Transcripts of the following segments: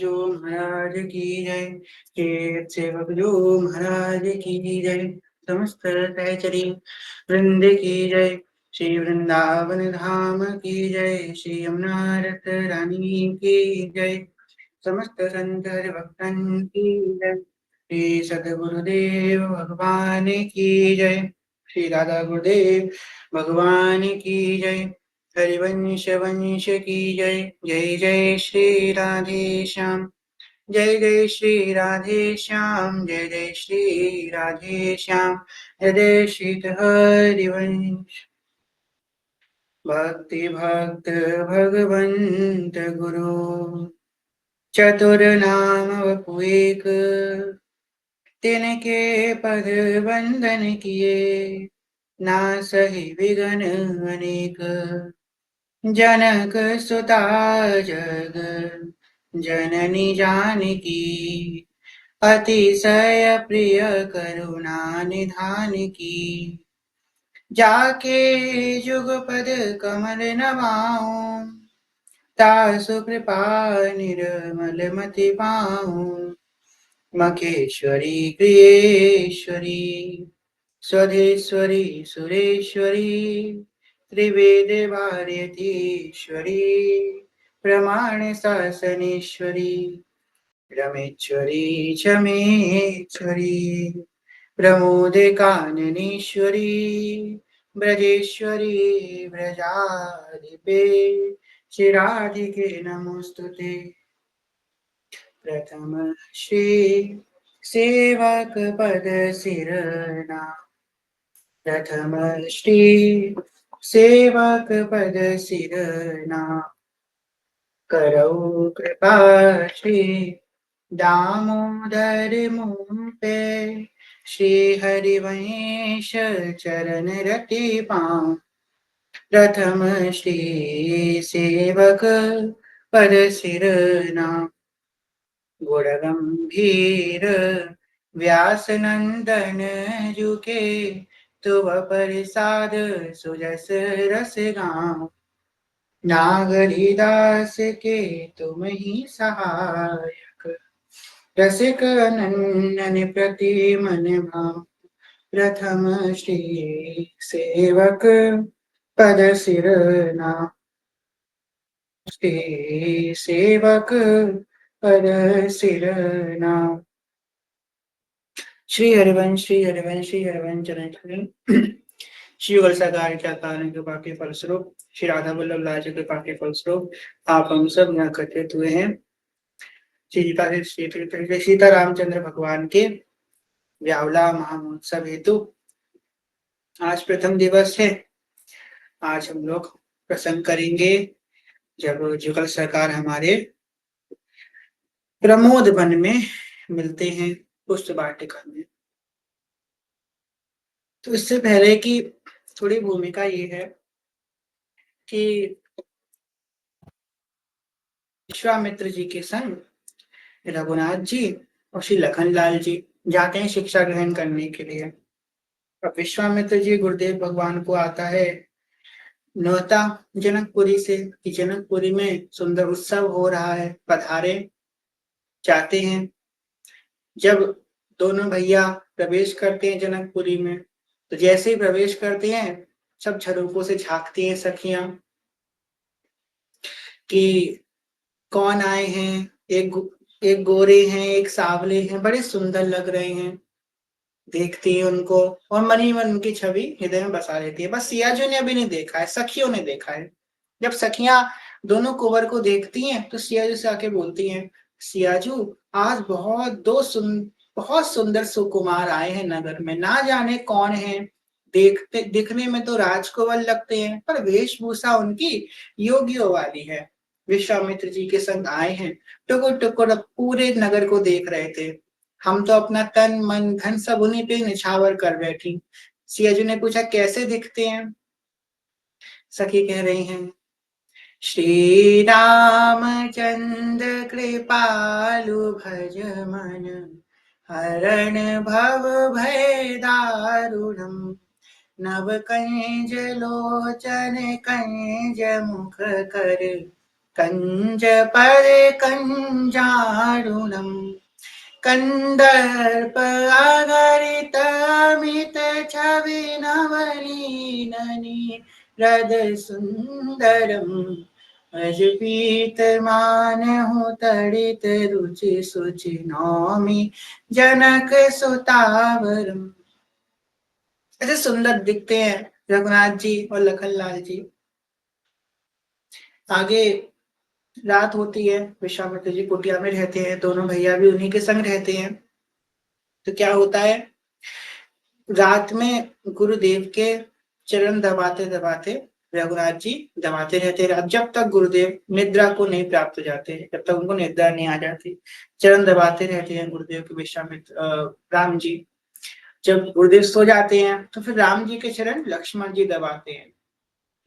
जो महाराज की जय। श्री सेवक जो महाराज की जय। समस्त सहचरी वृंद की जय। श्री वृंदावन धाम की जय। श्री यमुना रत रानी की जय। समस्त संतर भक्तन की जय। श्री सदगुरुदेव भगवान की जय। श्री राधा गुरुदेव भगवान की जय। हरिवंश वंश की जय। जय जय श्री राधे श्याम। जय जय श्री राधे श्याम। जय जय श्री राधे श्याम। हृदय शीत हरिवंश। भक्ति भक्त भगवंत गुरु चतुर नाम वपु एक। तिनके पद बंदन किए नासहि विघ्न अनेक। जनक सुता जग जननी जानकी अतिशय प्रिय करुणा निधान की। जाके जुगपद कमल नवाऊं तासु कृपा निर्मल मति पाऊं। मखेश्वरी प्रियेश्वरी स्वधेश्वरी सुरेश्वरी त्रिवेद भारतीश्वरी प्रमाण शासनेश्वरी रमेश्वरी क्षमेश्वरी प्रमोद काननेश्वरी ब्रजेश्वरी ब्रजाधिपे श्रीराधिके नमोस्तुते। प्रथम श्री सेवक पद सिरना। प्रथम श्री सेवक पद सिरना। करौ कृपा श्री दामोदर मुँह पे। श्री हरिवंश चरण रति पाँव। प्रथम श्री सेवक पद सिरना। गुण गंभीर व्यास नंदन जुके तुव प्रसाद सुजस रस गाँव। नागरीदास के तुम ही सहायक रसिक नंदन प्रति मन भाव। प्रथम श्री सेवक पद सिरना। श्री सेवक पद सिरना। श्री हरिवंश श्री हरिवंश श्री हरिवंश चरण श्री वत्सगार के कारण कृपा के फलस्वरूप श्री राधा वल्लभ लाल जी कृपा के फलस्वरूप आप हम सब यहाँ एकत्रित हुए हैं। श्री सीता रामचंद्र भगवान के व्यावला महामहोत्सव हेतु आज प्रथम दिवस है। आज हम लोग प्रसंग करेंगे जब जुगल सरकार हमारे प्रमोद वन में मिलते हैं पुष्प वाटिका में। तो इससे पहले की थोड़ी भूमिका ये है कि विश्वामित्र जी के संग रघुनाथ जी और श्री लखनलाल जी जाते हैं शिक्षा ग्रहण करने के लिए। अब विश्वामित्र जी गुरुदेव भगवान को आता है न्योता जनकपुरी से कि जनकपुरी में सुंदर उत्सव हो रहा है, पधारे। जाते हैं। जब दोनों भैया प्रवेश करते हैं जनकपुरी में तो जैसे ही प्रवेश करते हैं सब झरोकों से झांकती हैं सखियां कि कौन आए हैं। एक गोरे हैं, एक सावले हैं, बड़े सुंदर लग रहे हैं। देखती है उनको और मन ही मन उनकी छवि हृदय में बसा लेती है। बस सियाजू ने अभी नहीं देखा है, सखियों ने देखा है। जब सखियां दोनों कुंवर को देखती हैं तो सियाजू से आके बोलती हैं, सियाजू आज बहुत सुंदर सुकुमार आए हैं नगर में, ना जाने कौन है। देखते दिखने में तो राजकुंवर लगते हैं पर वेशभूषा उनकी योगियों वाली है। विश्वामित्र जी के संग आए हैं, टुकुर टुकुर पूरे नगर को देख रहे थे। हम तो अपना तन मन धन सब उन्हीं पे निछावर कर बैठी। सियाजू ने पूछा कैसे दिखते हैं। सखी कह रही हैं, श्री रामचंद्र कृपालु भज मन हरण भव भय दारुणम नव कंज लोचन कंज मुख कर कंज पर कंजारुणम कंदर्प आगरित अमित छवि नवनीननी हृद सुंदरम अजपीत मानहु तड़ित रुचि सुचि नौमी जनक सुतावरम। ऐसे सुंदर दिखते हैं रघुनाथ जी और लखन लाल जी। आगे रात होती है, विश्वामित्र जी कुटिया में रहते हैं, दोनों भैया भी उन्हीं के संग रहते हैं। तो क्या होता है, रात में गुरुदेव के चरण दबाते दबाते रघुनाथ जी दबाते रहते हैं, जब तक गुरुदेव निद्रा को नहीं प्राप्त हो जाते, जब तक उनको निद्रा नहीं आ जाती, चरण दबाते रहते हैं गुरुदेव के। विश्वामित्र राम जी जब गुरुदेव सो जाते हैं तो फिर राम जी के चरण लक्ष्मण जी दबाते हैं,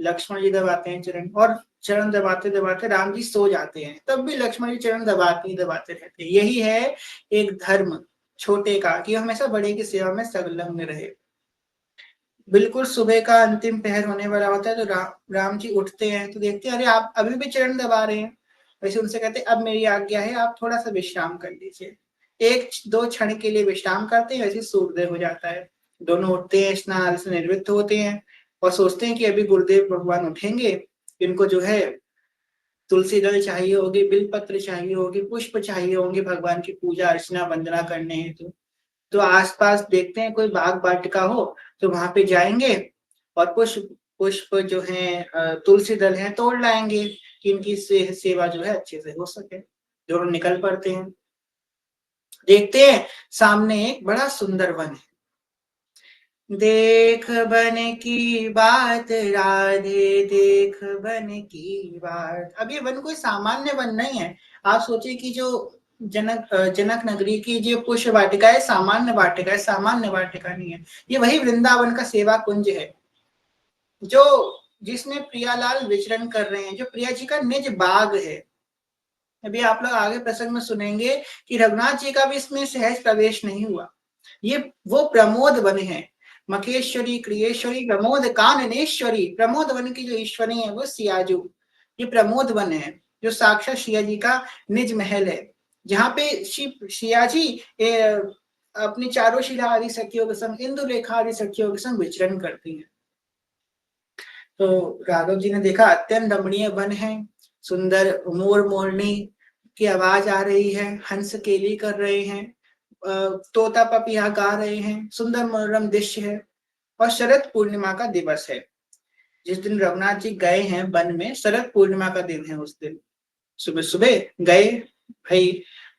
लक्ष्मण जी दबाते हैं चरण, और चरण दबाते दबाते राम जी सो जाते हैं, तब भी लक्ष्मण जी चरण दबाते ही दबाते रहते हैं। यही है एक धर्म छोटे का, कि हमेशा बड़े की सेवा में संलग्न रहे। बिल्कुल सुबह का अंतिम पहर होने वाला होता है तो राम जी उठते हैं तो देखते हैं अरे आप अभी भी चरण दबा रहे हैं। वैसे उनसे कहते हैं अब मेरी आज्ञा है, आप थोड़ा सा विश्राम कर लीजिए। एक दो क्षण के लिए विश्राम करते हैं, वैसे सूर्योदय हो जाता है। दोनों उठते हैं, स्नान से निवृत्त होते हैं और सोचते हैं कि अभी गुरुदेव भगवान उठेंगे, इनको जो है तुलसी दल चाहिए होगी, बिलपत्र चाहिए होगी, पुष्प चाहिए होंगे भगवान की पूजा अर्चना वंदना करने हेतु। तो आसपास देखते हैं कोई बाग वाटिका हो तो वहां पे जाएंगे और पुष्प पुष्प जो है तुलसी दल है तोड़ लाएंगे कि इनकी सेवा जो है अच्छे से हो सके। दोनों निकल पड़ते हैं। देखते हैं सामने एक बड़ा सुंदर वन है। देख बन की बात राधे, देख बन की बात। अब ये वन कोई सामान्य वन नहीं है। आप सोचिए कि जो जनक नगरी की जो पुष्प वाटिका है, सामान्य वाटिका है, सामान्य वाटिका नहीं है। ये वही वृंदावन का सेवा कुंज है जो जिसमें प्रियालाल विचरण कर रहे हैं, जो प्रिया जी का निज बाग है। अभी आप लोग आगे प्रसंग में सुनेंगे कि रघुनाथ जी का भी इसमें सहज प्रवेश नहीं हुआ। ये वो प्रमोद वन है, मखेश्वरी क्रियेश्वरी प्रमोद काननेश्वरी। प्रमोद वन की जो ईश्वरी है वो सियाजू। ये प्रमोद वन है जो साक्षात सिया जी का निज महल है, जहाँ पे सियाजी अपनी चारों शिला आदि सखियों के संग, इंदु लेखा आदि सखियों के संग विचरण करती है। तो राघव जी ने देखा अत्यंत रमणीय वन है, सुंदर मोर मोरनी की आवाज आ रही है, हंस केली कर रहे हैं, तोता पपिया गा रहे हैं, सुंदर मनोरम दृश्य है। और शरद पूर्णिमा का दिवस है, जिस दिन रघुनाथ जी गए हैं वन में, शरद पूर्णिमा का दिन है। उस दिन सुबह सुबह गए भाई,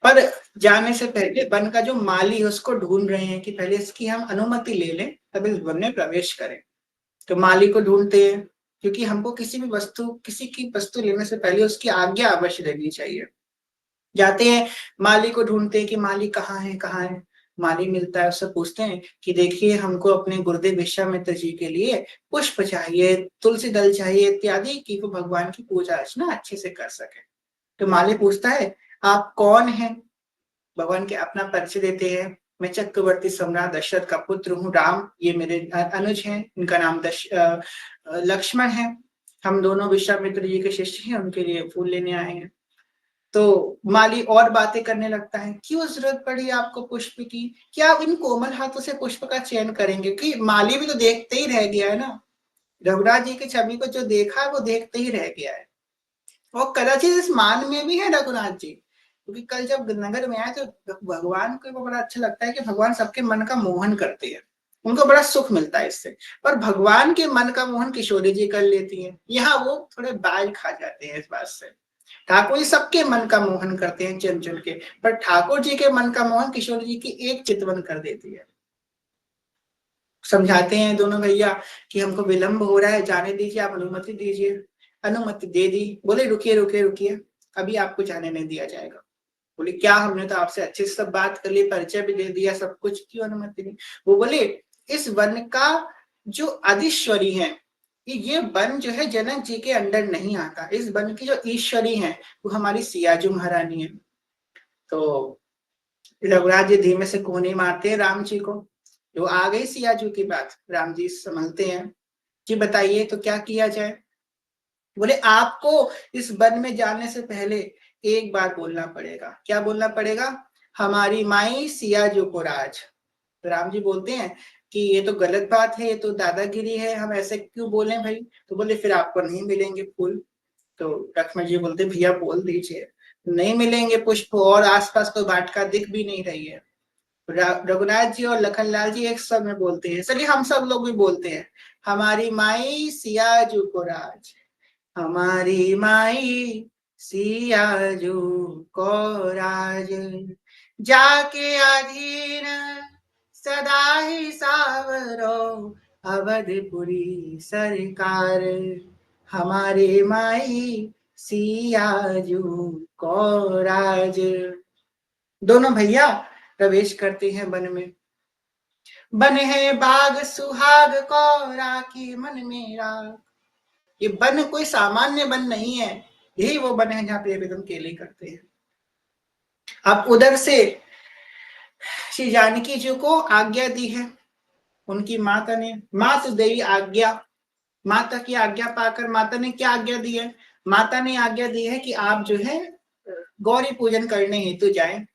पर जाने से पहले वन का जो माली है उसको ढूंढ रहे हैं कि पहले इसकी हम अनुमति ले लें तब इस वन में प्रवेश करें। तो माली को ढूंढते हैं, क्योंकि हमको किसी भी वस्तु, किसी की वस्तु लेने से पहले उसकी आज्ञा अवश्य लेनी चाहिए। जाते हैं, माली को ढूंढते हैं कि माली कहाँ है कहाँ है। माली मिलता है, उससे पूछते हैं कि देखिए हमको अपने गुरुदेव विश्वामित्र जी के लिए पुष्प चाहिए, तुलसी दल चाहिए इत्यादि, कि वो भगवान की पूजा अर्चना अच्छे से कर सके। तो माली पूछता है आप कौन हैं? भगवान के अपना परिचय देते हैं, मैं चक्रवर्ती सम्राट दशरथ का पुत्र हूँ राम, ये मेरे अनुज हैं, इनका नाम लक्ष्मण है। हम दोनों विश्वामित्र जी के शिष्य हैं, उनके लिए फूल लेने आए हैं। तो माली और बातें करने लगता है, क्यों जरूरत पड़ी आपको पुष्प की, क्या आप इन कोमल हाथों से पुष्प का चयन करेंगे? कि माली भी तो देखते ही रह गया है ना, रघुनाथ जी की छवि को जो देखा वो देखते ही रह गया है। और कदाचित इस मान में भी है रघुनाथ जी, क्योंकि कल जब नगर में आए तो भगवान को बड़ा अच्छा लगता है कि भगवान सबके मन का मोहन करते हैं, उनको बड़ा सुख मिलता है इससे। पर भगवान के मन का मोहन किशोरी जी कर लेती हैं, यहाँ वो थोड़े बाल खा जाते हैं इस बात से। ठाकुर जी सबके मन का मोहन करते हैं चुन चुन के, पर ठाकुर जी के मन का मोहन किशोर जी की एक चितवन कर देती है। समझाते हैं दोनों भैया कि हमको विलंब हो रहा है, जाने दीजिए, आप अनुमति दीजिए। अनुमति दे दी। बोले रुकिए रुकिए रुकिए, अभी आपको जाने नहीं दिया जाएगा। बोले क्या, हमने तो आपसे अच्छे से सब बात कर ली, परिचय भी दे दिया, सब कुछ, क्यों अनुमति नहीं? वो बोले इस वन का जो अधीश्वरी है, ये वन जो है जनक जी के अंडर नहीं आता। इस वन की जो ईश्वरी है वो हमारी सियाजू महारानी है। तो रघुराज जी धीमे से कोहनी मारते हैं राम जी को। जो आ गई सियाजू की बात, राम जी संभलते हैं, जी बताइए तो क्या किया जाए। बोले आपको इस वन में जाने से पहले एक बार बोलना पड़ेगा। क्या बोलना पड़ेगा? हमारी माई सियाजू को राज। तो राम जी बोलते हैं कि ये तो गलत बात है, ये तो दादागिरी है, हम ऐसे क्यों बोले भाई? तो बोले फिर आपको नहीं मिलेंगे फूल। तो लक्ष्मण जी बोलते भैया बोल दीजिए, नहीं मिलेंगे पुष्प, और आसपास कोई वाटिका दिख भी नहीं रही है। रघुनाथ जी और लखनलाल जी एक सब में बोलते हैं, चलिए हम सब लोग भी बोलते हैं, हमारी माई सियाजू को राज, हमारी माई सियाजू को राज, जाके अधीन सदा ही सावरो, अवधपुरी सरकार, हमारे माई सियाजू को राज। दोनों भैया प्रवेश करते हैं वन में। बन है बाग सुहाग को राखी मन में राख। ये वन कोई सामान्य वन नहीं है, यही वो वन है जहाँ प्रियव्रत केली करते हैं। अब उधर से श्री जानकी जी को आज्ञा दी है उनकी माता ने, माता देवी आज्ञा, माता की आज्ञा पाकर माता ने क्या आज्ञा दी है? माता ने आज्ञा दी है कि आप जो है गौरी पूजन करने हेतु जाएं।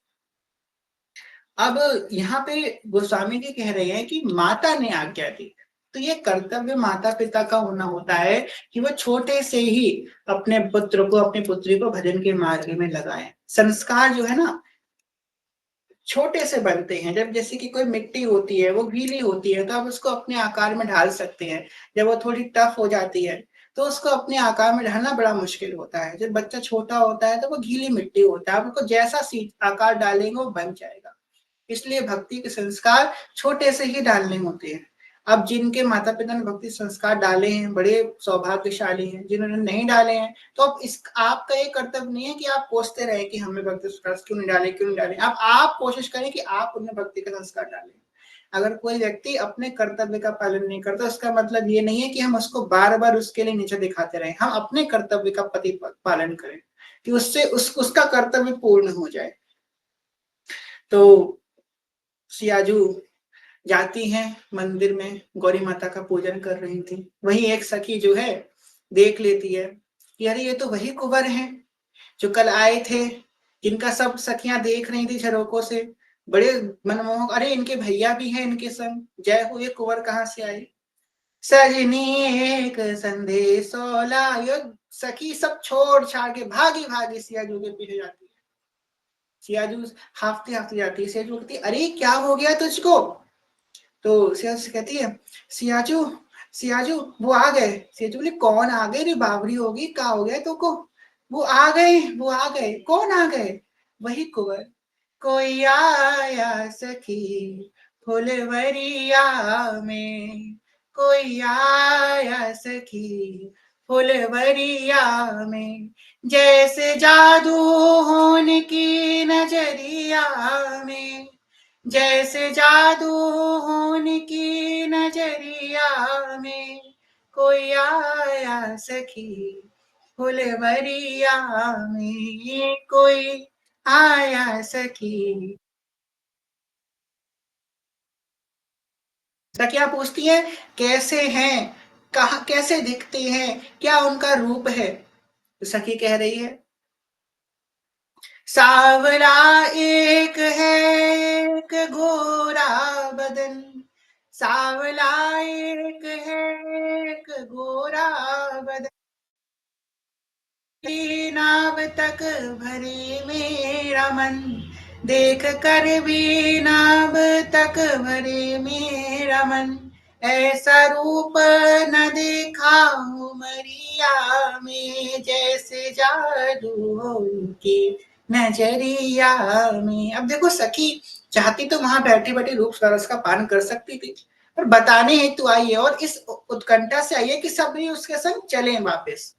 अब यहाँ पे गोस्वामी जी कह रहे हैं कि माता ने आज्ञा दी, तो ये कर्तव्य माता पिता का होना होता है कि वो छोटे से ही अपने पुत्र को, अपनी पुत्री को भजन के मार्ग में लगाएं। संस्कार जो है ना छोटे से बनते हैं। जब जैसे कि कोई मिट्टी होती है वो गीली होती है तो आप उसको अपने आकार में ढाल सकते हैं, जब वो थोड़ी टफ हो जाती है तो उसको अपने आकार में ढालना बड़ा मुश्किल होता है। जब बच्चा छोटा होता है तो वो गीली मिट्टी होता है, आप उसको जैसा आकार डालेंगे वो बन जाएगा। इसलिए भक्ति के संस्कार छोटे से ही डालने होते हैं। अब जिनके माता पिता ने भक्ति संस्कार डाले हैं बड़े सौभाग्यशाली हैं, जिन्होंने नहीं डाले हैं तो अब इस आपका ये कर्तव्य नहीं है कि आप कोसते रहे कि हमें भक्ति संस्कार क्यों नहीं डाले, क्यों नहीं डाले। अब आप कोशिश करें कि आप उन्हें भक्ति का संस्कार डालें। अगर कोई व्यक्ति अपने कर्तव्य का पालन नहीं करता उसका मतलब ये नहीं है कि हम उसको बार बार उसके लिए नीचे दिखाते रहे, हम अपने कर्तव्य का पालन करें कि उससे उसका कर्तव्य पूर्ण हो जाए। तो सियाजू जाती हैं मंदिर में, गौरी माता का पूजन कर रही थी। वहीं एक सखी जो है देख लेती है कि अरे ये तो वही कुंवर हैं जो कल आए थे, जिनका सब सखियां देख रही थी झरोकों से, बड़े मनमोहक, अरे इनके भैया भी हैं इनके संग, जय हो, ये कुंवर कहाँ से आए? सजनी एक संदेशो लायो। सखी सब छोड़ छाड़ के भागी भागी सियाजू के पीछे जाती है। सियाजू हाफती हाफती जाती है, सियाजू कहती अरे क्या हो गया तुझको? तो सियाजू से कहती है सियाजू, सियाजू वो आ गए। सियाजू बोले कौन आ गए रे, बावरी होगी, क्या हो गया तुमको? वो आ गए, वो आ गए। कौन आ गए? वही कुंवर। कोई आया सखी फुलवरिया में, कोई आया सखी फुलवरिया में, जैसे जादू होने की नजरिया में, जैसे जादू होने की नजरिया में, कोई आया सखी फुलवरिया में, कोई आया सखी। सखियां पूछती है कैसे हैं, कहा कैसे दिखते हैं, क्या उनका रूप है? तो सखी कह रही है सावरा एक है, एक गोरा बदन, सावला एक है, एक गोरा बदन, नाव तक भरे मेरा मन, देख कर भी नाव तक भरे मेरा मन, ऐसा रूप न देखा उमरिया में, जैसे जादू हो उनकी नजरिया में। अब देखो सखी चाहती तो वहां बैठी बैठी रूप रस का पान कर सकती थी, पर बताने हेतु आई है और इस उत्कंठा से आई है कि सब भी उसके संग चले वापस।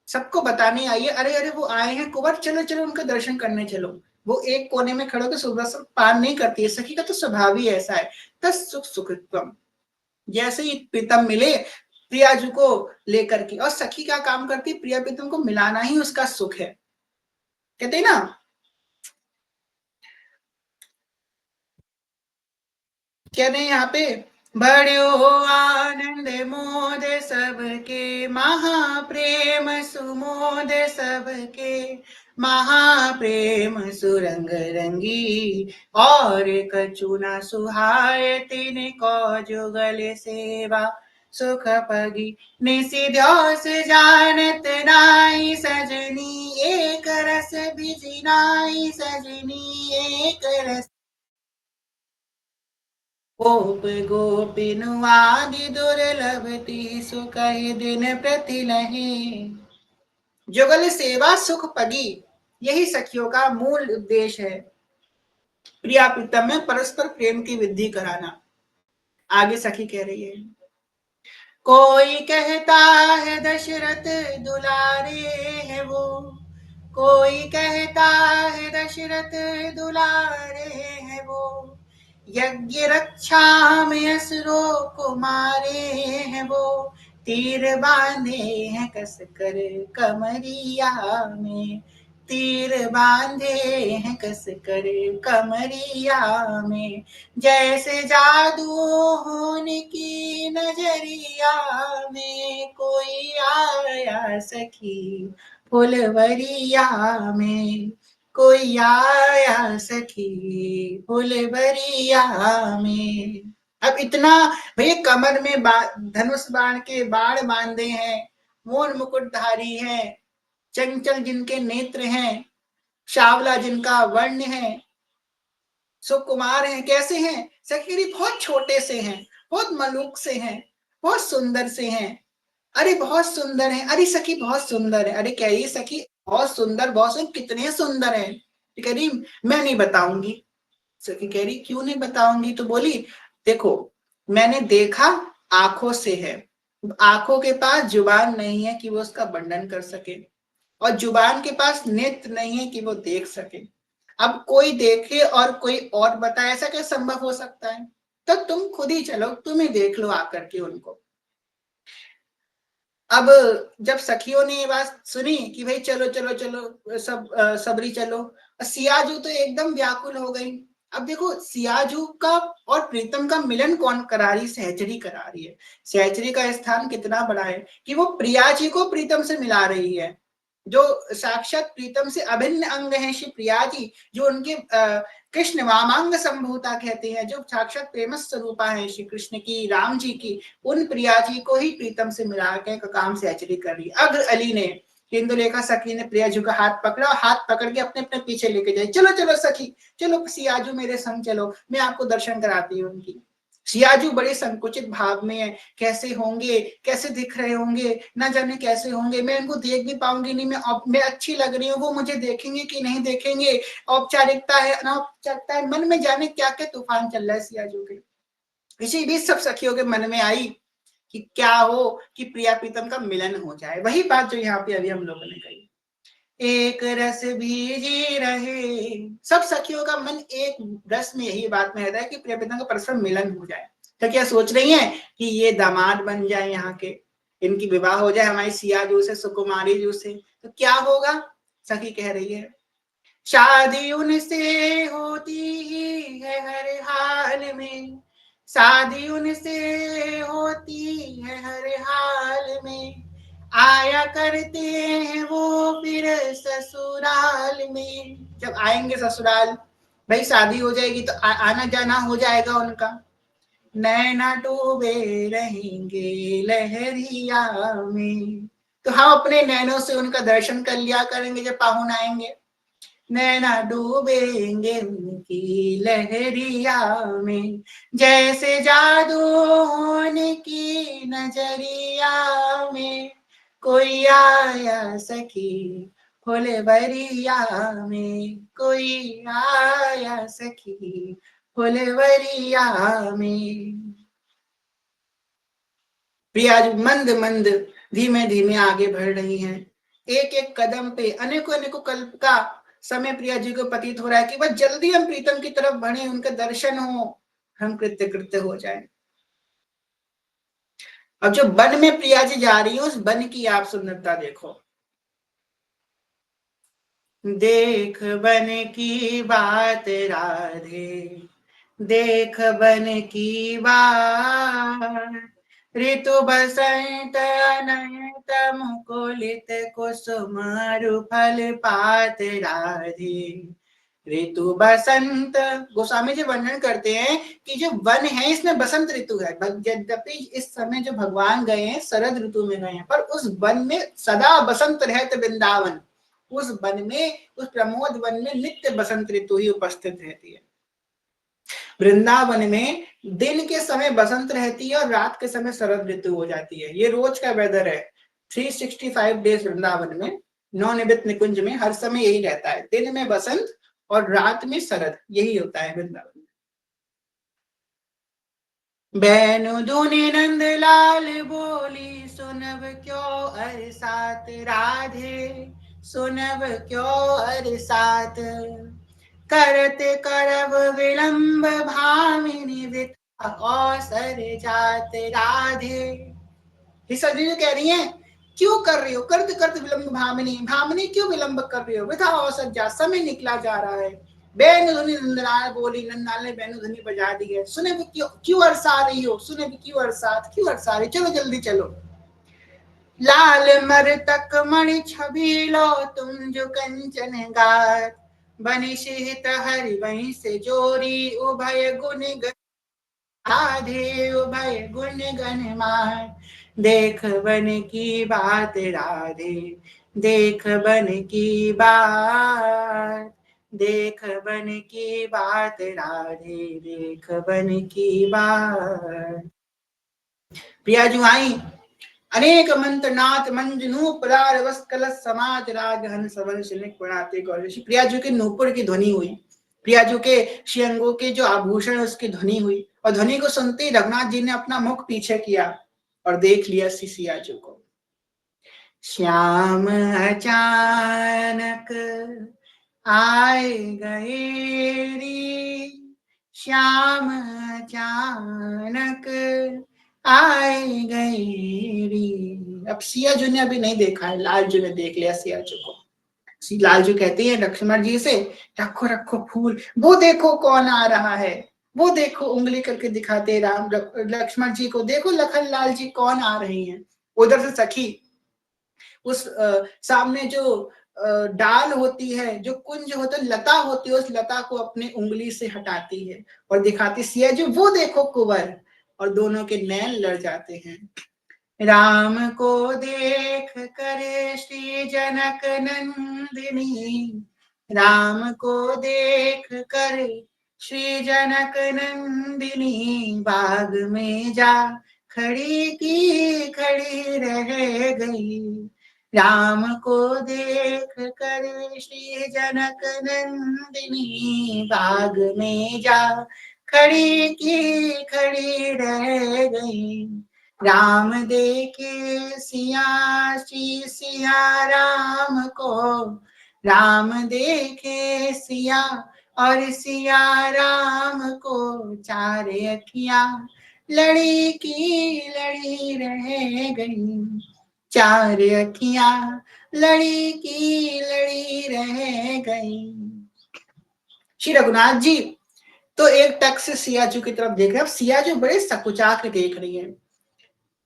सबको बताने आई है अरे अरे वो आए हैं कुंवर, चलो चलो उनका दर्शन करने चलो। वो एक कोने में खड़े होकर सुबह से पान नहीं करती है, सखी का तो स्वभाव ही ऐसा है। तस सुख सुखम, जैसे ही प्रीतम मिले प्रियाजू को लेकर के, और सखी क्या काम करती, प्रिया प्रीतम को मिलाना ही उसका सुख है, कहते ना। कह रहे हैं यहाँ पे बड़ो आनंद मोद सबके, महाप्रेम सुमोद सबके, महाप्रेम सुरंग रंगी, और कछु न सुहाय तिनको जुगल सेवा, सुख पगी निसिद्योस जानत नाई सजनी, एक रस बिजनाई सजनी, एक रस गोप गोपिनुआदि दुर्लभती, सुख दिन प्रति लहे, जुगल सेवा सुख पगी, यही सखियों का मूल उद्देश्य है। प्रिया प्रीतम में परस्पर प्रेम की वृद्धि कराना। आगे सखी कह रही है, कोई कहता है दशरथ दुलारे है वो, कोई कहता है दशरथ दुलारे है वो, यज्ञ रक्षा में असुरों को मारे हैं वो, तीर बांधे हैं कस कर कमरिया में, तीर बांधे हैं कस कर कमरिया में, जैसे जादू होने की नजरिया में, कोई आया सखी फुलवरिया में, कोई आया सखी फुलवरिया में। अब इतना भैया, कमर में धनुष बाण के बाण बांधे हैं, मोर मुकुटधारी है, चंचल जिनके नेत्र हैं, शावला जिनका वर्ण है, सुकुमार हैं, कैसे हैं सखी? बहुत छोटे से हैं, बहुत मलूक से हैं, बहुत सुंदर से हैं, अरे बहुत सुंदर है, अरे सखी बहुत सुंदर है, अरे कह रही सखी बहुत सुंदर, बहुत सुंदर, कितने सुंदर है, कह रही मैं नहीं बताऊंगी। सखी कह रही क्यों नहीं बताऊंगी? तो बोली देखो, मैंने देखा, आंखों से है, आंखों के पास जुबान नहीं है कि वो उसका वर्णन कर सके, और जुबान के पास नेत्र नहीं है कि वो देख सके। अब कोई देखे और कोई और बताए, ऐसा क्या संभव हो सकता है? तो तुम खुद ही चलो, तुम ही देख लो आकर के उनको। अब जब सखियों ने ये बात सुनी कि भाई चलो चलो चलो सब सबरी चलो, सियाजू तो एकदम व्याकुल हो गई। अब देखो, सियाजू का और प्रीतम का मिलन कौन करा रही? सहचरी करा रही है। सहचरी का स्थान कितना बड़ा है कि वो प्रिया जी को प्रीतम से मिला रही है, जो साक्षात प्रीतम से अभिन्न अंग है श्री प्रिया जी, जो उनके कृष्ण वामांग संभूता कहते हैं, जो साक्षात प्रेम स्वरूपा है श्री कृष्ण की, राम जी की, उन प्रिया जी को ही प्रीतम से मिला के काम से आचरी कर रही। अग्र अली ने, इंदुलेखा सखी ने प्रिया जी का हाथ पकड़ा और हाथ पकड़ के अपने अपने पीछे लेके जाए, चलो चलो सखी, चलो सियाजू मेरे संग चलो, मैं आपको दर्शन कराती हूँ उनकी। सियाजू बड़े संकुचित भाव में है, कैसे होंगे, कैसे दिख रहे होंगे, ना जाने कैसे होंगे, मैं इनको देख भी पाऊंगी नहीं, मैं अच्छी लग रही हूँ, वो मुझे देखेंगे कि नहीं देखेंगे, औपचारिकता है अनौपचारिकता है, मन में जाने क्या क्या तूफान चल रहा है सियाजू के। इसी बीच सब सखियों के मन में आई कि क्या हो कि प्रिया प्रीतम का मिलन हो जाए। वही बात जो यहाँ पे अभी हम लोगों ने कही, एक रस भीजी रहे, सब सखियों का मन एक रस में यही बात में रहता है कि प्रिया प्रीतम का परस्पर मिलन हो जाए। तो क्या सोच रही हैं कि ये दामाद बन जाए, यहाँ के इनकी विवाह हो जाए हमारी सियाजू से, सुकुमारी जू से, तो क्या होगा? सखी कह रही है, शादी उनसे होती ही है हर हाल में, शादी उनसे होती है हर हाल में, आया करते हैं वो फिर ससुराल में। जब आएंगे ससुराल, भाई शादी हो जाएगी तो आना जाना हो जाएगा उनका, नैना डूबे रहेंगे लहरिया में, तो हम अपने नैनों से उनका दर्शन कर लिया करेंगे जब पाहुन आएंगे, नैना डूबेंगे उनकी लहरिया में, जैसे जादू होने की नजरिया में, कोई आया सखी फुलवरिया में, कोई आया सखी फुलवरिया में। प्रिया मंद मंद, धीमे धीमे आगे बढ़ रही हैं, एक एक कदम पे अनेकों अनेकों कल्प का समय प्रिया जी को प्रतीत हो रहा है कि वह जल्दी हम प्रीतम की तरफ बढ़े, उनके दर्शन हो, हम कृत्य कृत्य हो जाए। अब जो वन में प्रिया जी जा रही है, उस वन की आप सुंदरता देखो, देख बन की बात राधे, देख बन की बात, ऋतु बसंत अनंत मुकुलित कुसुम फल पात राधे। ऋतु बसंत, गोस्वामी जी वर्णन करते हैं कि जो वन है इसमें बसंत ऋतु है। यद्यपि इस समय जो भगवान गए हैं शरद ऋतु में गए हैं, पर उस वन में सदा बसंत रहते वृंदावन। उस वन में, उस प्रमोद वन में नित्य बसंत ऋतु ही उपस्थित रहती है। वृंदावन में दिन के समय बसंत रहती है और रात के समय शरद ऋतु हो जाती है। ये रोज का वेदर है। 365 डेज वृंदावन में, नौनिबित निकुंज में हर समय यही रहता है। दिन में बसंत और रात में शरद, यही होता है वृंदावन में। बैनु दुनि नंद लाल बोली, सुनब क्यों अरसात राधे, सुनब क्यों अरसात। करत करब विलंब भामिनी वृथा अवसर जात राधे। ऋषा जी कह रही हैं, क्यों कर रही हो, करते करते विलंब भामिनी, भामिनी क्यों विलंब कर रही हो, वृथा अवसर जा, समय निकला जा रहा है। बैनु धुनी नंदलाल बोली, नंदलाल ने बैनु धुनी बजा दी है। सुने भी क्यों, क्यों अरसा रही हो, सुने भी क्यों अरसात, क्यों अरसा रही, चलो जल्दी चलो। लाल मरतक मणि छवि लो तुम जो कंचन गात, बनिशित हरि वहीं से जोरी उभय गुण राधे, उभय गुण गण मान। देख बन की बात राधे, देख बन की बात, देख बन की बात राधे, देख बन की बात। प्रिया जो आई, अनेक मंत्र नाथ मंज नूपुरार वस कलश समाज राग हंस वंश लिख बनाते गौरी। प्रिया जी के नूपुर की ध्वनि हुई, प्रिया जी के श्रीअंगों के जो आभूषण उसकी ध्वनि हुई, और ध्वनि को सुनते ही रघुनाथ जी ने अपना मुख पीछे किया और देख लिया सिया जी को। श्याम अचानक आए गए री, श्याम अचानक आए गए री। अब सिया जी ने अभी नहीं देखा है, लाल जी ने देख लिया सिया जी को। लाल जी कहती है लक्ष्मण जी से, रखो रखो फूल, वो देखो कौन आ रहा है, वो देखो, उंगली करके दिखाते राम लक्ष्मण जी को, देखो लखन लाल जी कौन आ रही हैं। उधर से सखी उस सामने जो डाल होती है, जो कुंज होता है, लता होती है, उस लता को अपने उंगली से हटाती है और दिखाती सिया जी, वो देखो कुंवर, और दोनों के नैन लड़ जाते हैं। राम को देख कर श्री जनक नंदिनी, राम को देख कर श्री जनक नंदिनी, बाग में जा खड़ी की खड़ी रह गई। राम को देख कर श्री जनक नंदिनी, बाग में जा खड़ी की खड़ी रह गई। राम देखे सिया श्री सिया राम को, राम देखे सिया और सिया राम को, चारे अखियां लड़ी की लड़ी रह गई, चार अखियां लड़ी की लड़ी रह गई। श्री रघुनाथ जी तो एक टक से सियाजू की तरफ देख रहे हैं। अब सियाजू बड़े सकुचा के देख रही है।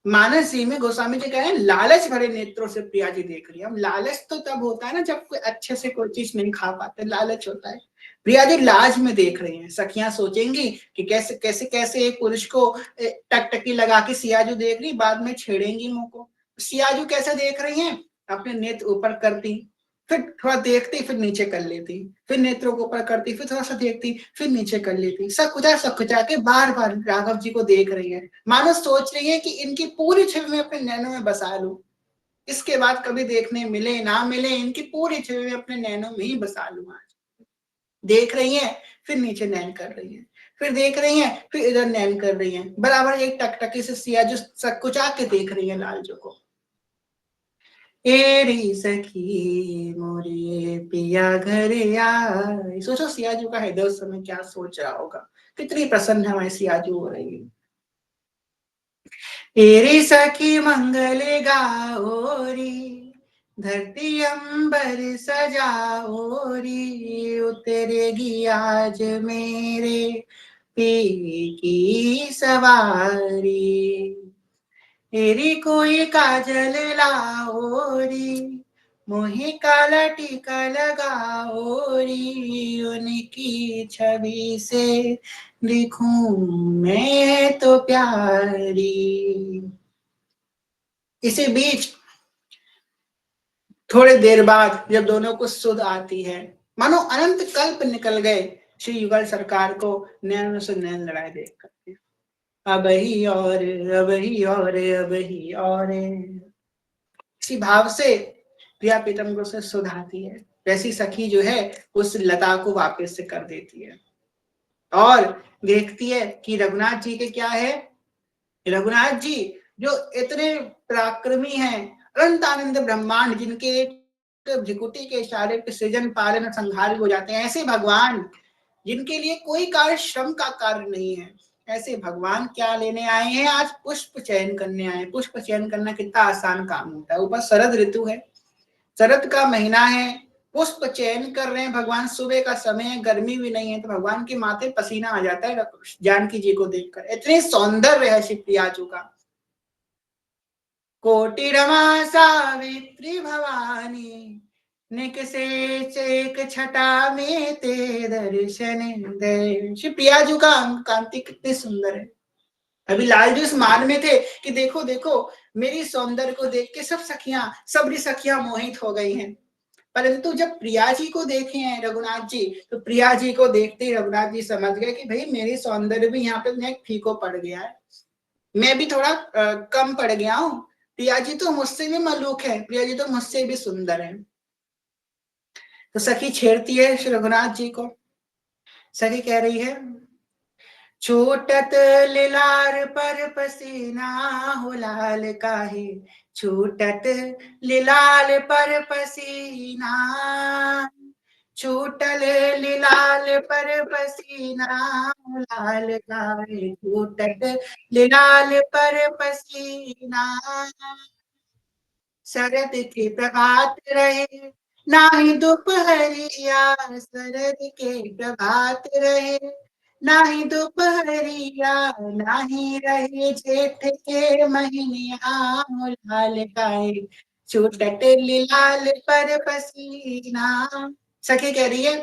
मानस जी में गोस्वामी जी कह रहे हैं, लालच भरे नेत्रों से प्रिया जी देख रही है। अब लालच तो तब होता है ना जब कोई अच्छे से कोई चीज नहीं खा पाते, लालच होता है। प्रिया जी लाज में देख रही हैं। सखियां सोचेंगी कि कैसे कैसे कैसे एक पुरुष को टकटकी लगा के सियाजू देख रही, बाद में छेड़ेंगी मुंह को। सियाजू कैसे देख रही हैं, अपने नेत्र ऊपर करती, फिर थोड़ा देखती, फिर नीचे कर लेती, फिर नेत्रों को ऊपर करती, फिर थोड़ा सा देखती, फिर नीचे कर लेती, सकुचा के बार बार राघव जी को देख रही है। मानो सोच रही है कि इनकी पूरी छवि में अपने नैनों में बसा लूं, इसके बाद कभी देखने मिले ना मिले, इनकी पूरी छवि में अपने नैनों में ही बसा लूं। आज देख रही है, फिर नीचे नैन कर रही है, फिर देख रही है, फिर इधर नैन कर रही है, बराबर एक टकटकी से सिया जो सकुचा के देख रही है लालजू को। एरी सखी मोरे पिया घर आए। सोचो सियाजू का हृदय उस समय क्या सोच रहा होगा, कितनी प्रसन्न है वह सियाजू हो रही है। एरी सखी मंगल गाओरी, धरती अंबर सजाओरी, उतरेगी आज मेरे पी की सवारी, तेरी कोई काजल लाओरी, मोही काला टीका लगाओरी, उनकी छवि से दिखूं मैं तो प्यारी। इसी बीच थोड़ी देर बाद जब दोनों को सुध आती है, मानो अनंत कल्प निकल गए श्री युगल सरकार को नैन से नैन लड़ाई देख करके। अब ही और, अब ही और, अब ही और, इसी भाव से प्रिया प्रीतम को से सुध आती है, वैसी सखी जो है उस लता को वापस से कर देती है और देखती है कि रघुनाथ जी के क्या है। रघुनाथ जी जो इतने पराक्रमी हैं, अनंत आनंद ब्रह्मांड जिनके भ्रिकुटी के इशारे पे सृजन पालन संहार हो जाते हैं, ऐसे भगवान जिनके लिए कोई कार्य श्रम का कार्य नहीं है, ऐसे भगवान क्या लेने आए हैं, आज पुष्प चयन करने आए हैं। पुष्प चयन करना कितना आसान काम होता है, ऊपर शरद ऋतु है, शरद का महीना है, पुष्प चयन कर रहे हैं भगवान, सुबह का समय है, गर्मी भी नहीं है, तो भगवान के माथे पसीना आ जाता है जानकी जी को देखकर, इतने सौंदर्य है शिवप्रियाजू का। कोटि रमा सावित्री भवानी, निकसे चेक छटा में ते दर्शन दे। शिवप्रियाजू का कांति कितनी सुंदर है। अभी लाल जी उस मान में थे कि देखो देखो मेरी सौंदर्य को देख के सबरी सखियां मोहित हो गई हैं, परंतु जब प्रिया जी को देखे हैं रघुनाथ जी, तो प्रिया जी को देखते ही रघुनाथ जी समझ गए कि भाई मेरी सौंदर्य भी यहाँ पे फीको पड़ गया है, मैं भी थोड़ा कम पड़ गया हूँ, प्रिया जी तो मुझसे भी मलूक है, प्रिया जी तो मुझसे भी सुंदर है। तो सखी छेड़ती है श्री रघुनाथ जी को, सखी कह रही है, छूटत लिलार पर पसीना हो लाल काहे, छूटत लिलाल पर पसीना, छूटल लिलाल पर पसीना लाल काहे, छूटत लिलाल पर पसीना, शरद के प्रभात रहे नाही दोपहरिया, शरद के प्रभात रहे नाही दोपहरिया, नाही रहे जेठ के महीनिया, लाल काहे छूटट लाल पर पसीना। सखी कह रही है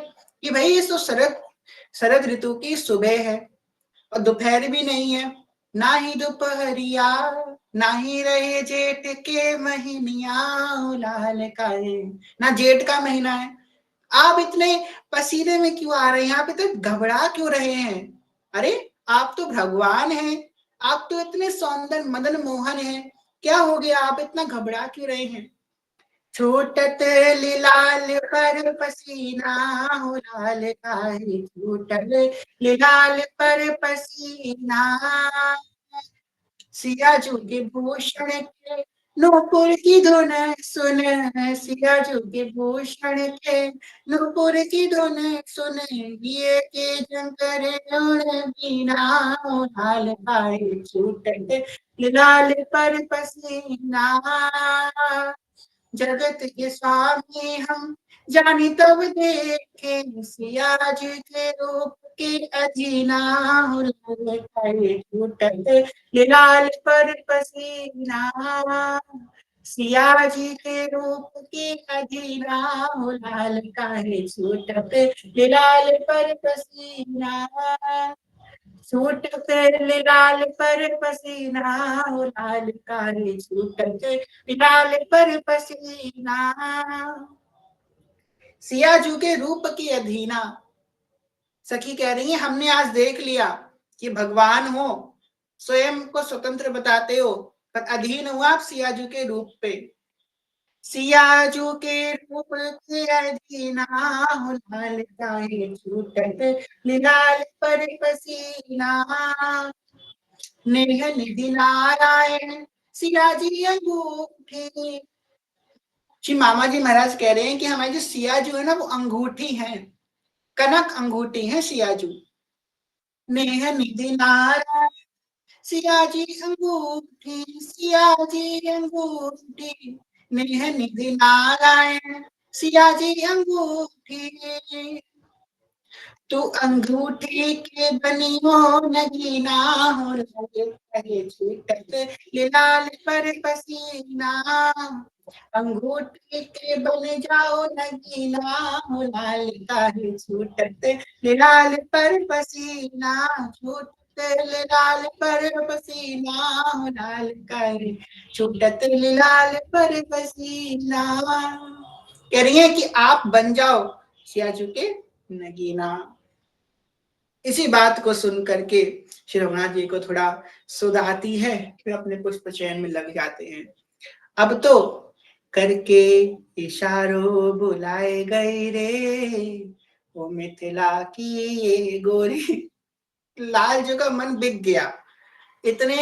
कि भाई ये तो शरद शरद ऋतु की सुबह है और दोपहर भी नहीं है, ना ही दोपहरिया, ना ही रहे जेठ के महीनिया, लाल काहे, ना जेठ का महीना है, आप इतने पसीने में क्यों आ रहे हैं, आप इतने घबरा क्यों रहे हैं, अरे आप तो भगवान हैं, आप तो इतने सौंदर्य मदन मोहन हैं, क्या हो गया, आप इतना घबरा क्यों रहे हैं। छूटत लिलाल पर पसीना हो लाल काहे, छूटल लिलाल पर पसीना, सियाजू के भूषण के नूपुर की धुन सुन, सियाजू के भूषण के नूपुर की धुन सुन, ये के जंकर बीना लाल काहे, छूटत लिलाल पर पसीना, जगत के स्वामी हम जानी तब देखे, सिया जी के रूप के अजीना, छूटत लाल पर पसीना, सिया जी के रूप के अजीना, लाल काहे छूटत लाल पर पसीना, छूटत लाल पर पसीना, लाल काहे छूटत लाल पर पसीना, सियाजू के रूप की अधीना। सखी कह रही है हमने आज देख लिया कि भगवान हो, स्वयं को स्वतंत्र बताते हो, पर अधीन हुआ आप सियाजू के रूप पे, सियाजू के रूप के अधीना, लाल काहे छूटत लाल पर पसीना, नेह निधि नारायण सियाजी अंगूठी। श्री मामा जी महाराज कह रहे हैं कि हमारी जो सियाजू है ना वो अंगूठी है, कनक अंगूठी है सियाजू, नेह निधि नारायण सियाजी अंगूठी, सियाजी अंगूठी, नेह निधि नारायण सियाजी अंगूठी, तू अंगूठी के बनी हो नगीना हो लगे छूटत लाल पर पसीना अंगूठी के बन जाओ नगीना हो लाल काहे छूटत लाल पर पसीना छूटत लाल पर पसीना हो लाल काहे छूटत लाल पर पसीना। कह रही है कि आप बन जाओ सियाजू के नगीना। इसी बात को सुन करके श्री रघुनाथ जी को थोड़ा सुध आती है, फिर अपने पुष्प चयन में लग जाते हैं। अब तो करके इशारों बुलाए गए रे वो मिथिला की ये गोरी। लाल जी का मन बिक गया। इतने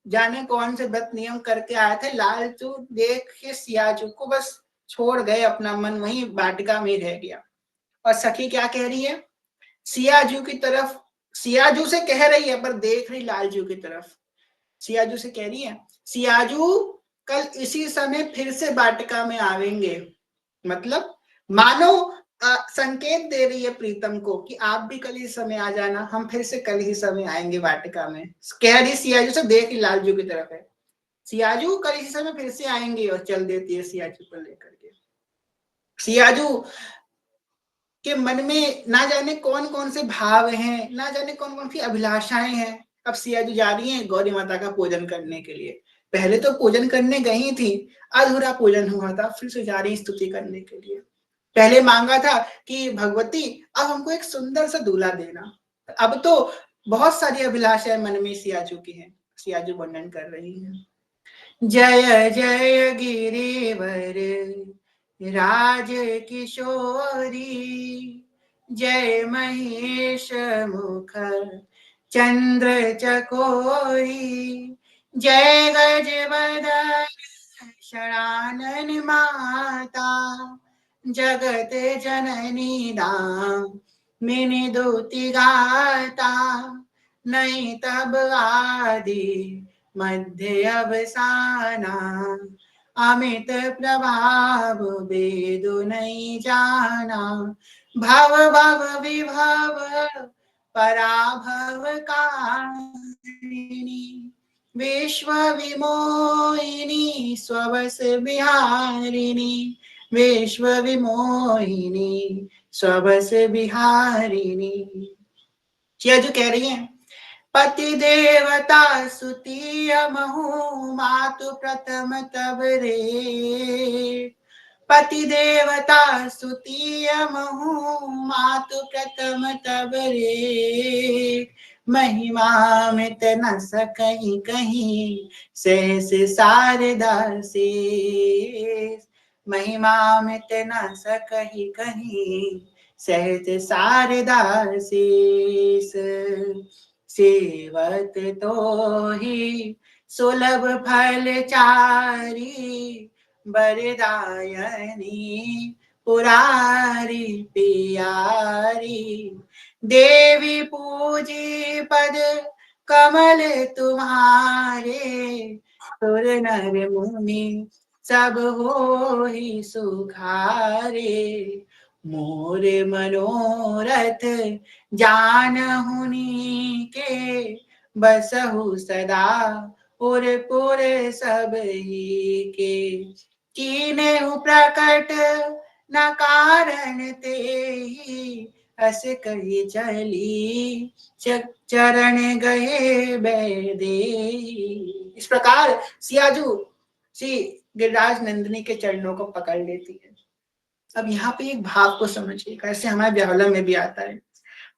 जाने कौन से व्रत नियम करके आए थे, लालचू देख के सियाजू को बस छोड़ गए, अपना मन वहीं वाटिका में रह गया। और सखी क्या कह रही है, सियाजू की तरफ, सियाजू से कह रही है पर देख रही लालजू की तरफ। सियाजू से कह रही है, सियाजू कल इसी समय फिर से वाटिका में आवेंगे। मतलब मानो संकेत दे रही है प्रीतम को कि आप भी कल ही समय आ जाना, हम फिर से कल ही समय आएंगे वाटिका में। कह रही सियाजू से, देख लालजू की तरफ है, सियाजू कल इसी समय फिर से आएंगे, और चल देती है सियाजू को लेकर के। सियाजू के मन में ना जाने कौन कौन से भाव हैं, ना जाने कौन कौन सी अभिलाषाएं हैं। अब सियाजू जा रही हैं गौरी माता का पूजन करने के लिए। पहले तो पूजन करने गई थी, अधूरा पूजन हुआ था, फिर से जा रही स्तुति करने के लिए। पहले मांगा था कि भगवती अब हमको एक सुंदर सा दूल्हा देना। अब तो बहुत सारी अभिलाषाएं मन में सियाजू की हैं। सियाजू वर्णन कर रही है, जय जय गिरिवर राज किशोरी जय महेश मुख चंद्र चकोरी जय गजवदन शरानन माता जगत जननी दाम मिनि दूति गाता नहीं तब आदि मध्य अवसाना अमित प्रभाव वेदु नहीं जाना भव भव विभव पराभव कारिणी विश्व विमोहिनी स्वस बिहारिणी विश्व विमोहिनी स्वस बिहारिणी। जो कह रही है, पति देवता सुतीय महु मातु प्रथम तब रे पति देवता सुतीय महु मातु प्रथम तब रे महिमा मित न सकहीं कहीं सहस शारदा से महिमा मित न सकहीं कहीं सहत शारदा शेष सेवत तो ही सुलभ फल चारी बरदायनी पुरारी प्यारी देवी पूजी पद कमल तुम्हारे सुर नर मुनि सब हो ही सुखारे मोर मनोरथ जानहुनी के बसहु सदा पुर पुर सब ही के कीनेहु प्रकट न कारण ते ही हस कही चली चरण गए बैदे। इस प्रकार सियाजू श्री गिरिराज नंदिनी के चरणों को पकड़ लेती है। अब यहाँ पे एक भाव को समझिए, कैसे हमारे ब्यावला में भी आता है,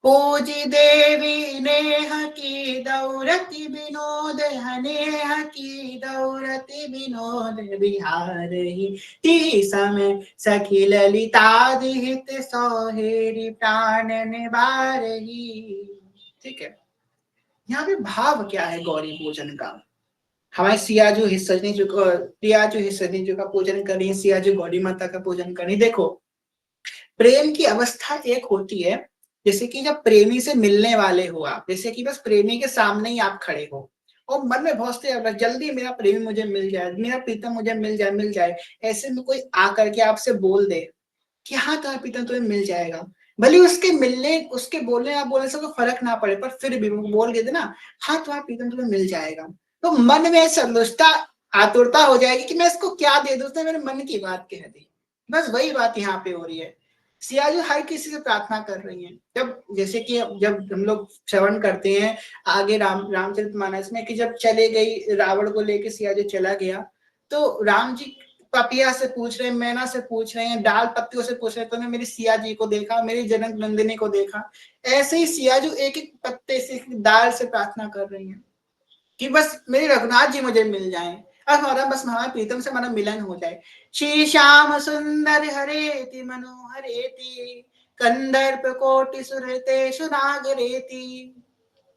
पूजी देवी नेह की दौरति विनोद हनेह की दौरति विनोद बिहार ही समय सखी ललिता दिहित सोहेरी प्राण निवारही। ठीक है, यहाँ पे भाव क्या है गौरी पूजन का। हमारे सियाजू हिस्सनी जी को प्रियाजू हिस्सनी जी का पूजन करें, सियाजू गौरी माता का पूजन करें। देखो प्रेम की अवस्था एक होती है, जैसे कि जब प्रेमी से मिलने वाले हो आप, जैसे कि बस प्रेमी के सामने ही आप खड़े हो और मन में बहुत से जल्दी मेरा प्रेमी मुझे मिल जाए, मेरा प्रीतम मुझे मिल जाए। ऐसे में कोई आकर के आपसे बोल दे कि हाँ तुम्हारा प्रीतम तुम्हें मिल जाएगा, भले उसके मिलने, उसके बोलने ना बोलने से कोई फर्क ना पड़े, पर फिर भी वो बोल के ना, हाँ तुम्हारा प्रीतम तुम्हें मिल जाएगा, तो मन में संतुष्टता, आतुरता हो जाएगी कि मैं इसको क्या दे दूं, उसने मेरे मन की बात कह दी। बस वही बात यहाँ पे हो रही है। सियाजू हर किसी से प्रार्थना कर रही हैं। जब जैसे कि जब हम लोग श्रवण करते हैं आगे रामचरितमानस में कि जब चले गई रावण को लेके सियाजू चला गया, तो राम जी पपिया से पूछ रहे हैं, मैना से पूछ रहे हैं, डाल पत्तियों से पूछ रहे हैं, तूने मेरी सिया जी को देखा, मेरी जनक नंदिनी को देखा। ऐसे ही सियाजू एक एक पत्ते से, डाल से प्रार्थना कर रही हैं कि बस मेरे रघुनाथ जी मुझे मिल जाएं, और हमारा बस हमारा प्रीतम से हमारा मिलन हो जाए। श्री श्याम सुंदर हरेति मनोहरेति, कंदर्प कोटि सुरतेषु नागरेति।